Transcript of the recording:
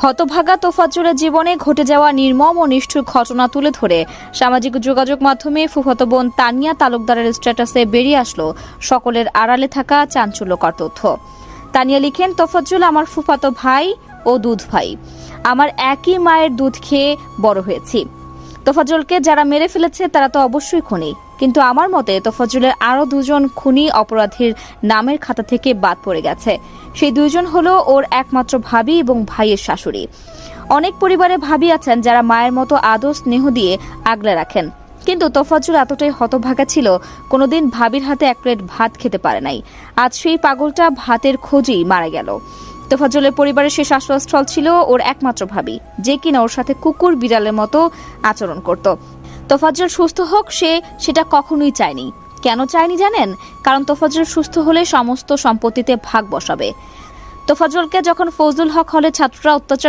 হতভাগা তোফাজ্জলের জীবনে ঘটে যাওয়া নির্মম ও নিষ্ঠুর ঘটনা তুলে ধরে সামাজিক যোগাযোগ মাধ্যমে ফুফাতো বোন তানিয়া তালুকদারের স্ট্যাটাসে বেরিয়ে আসলো সকলের আড়ালে থাকা চাঞ্চল্যকর তথ্য। তানিয়া লিখেন, তোফাজ্জল আমার ফুফাতো ভাই ও দুধ ভাই। আমার একই মায়ের দুধ খেয়ে বড় হয়েছি। তোফাজ্জলকে যারা মেরে ফেলেছে তারা তো অবশ্যই খুনি, কিন্তু আমার মতে তোফাজ্জলের আরো দুজন খুনি অপরাধীর নামের খাতা থেকে বাদ পড়ে গেছে। সেই দুইজন হলো ওর একমাত্র ভাবি এবং ভাইয়ের শাশুড়ি। অনেক পরিবারে ভাবি আছেন যারা মায়ের মতো আদর স্নেহ দিয়ে আগলে রাখেন, কিন্তু তোফাজ্জল এতটাই হতভাগা ছিল কোনোদিন ভাবির হাতে এক প্লেট ভাত খেতে পারে নাই। আজ সেই পাগলটা ভাতের খোঁজেই মারা গেল। তোফাজ্জলের পরিবারের শেষ আশ্রয়স্থল ছিল ওর একমাত্র ভাবি, যে কিনা ওর সাথে কুকুর বিড়ালের মতো আচরণ করত। তোফাজ্জল সুস্থ হোক সেটা কখনোই চায়নি। কেন চায়নি জানেন? কারণ তোফাজ্জল সুস্থ হলে সমস্ত সম্পত্তিতে ভাগ বসাবে। তোফাজ্জলকে যখন ফজলুল হক হলে ছাত্ররা অত্যাচার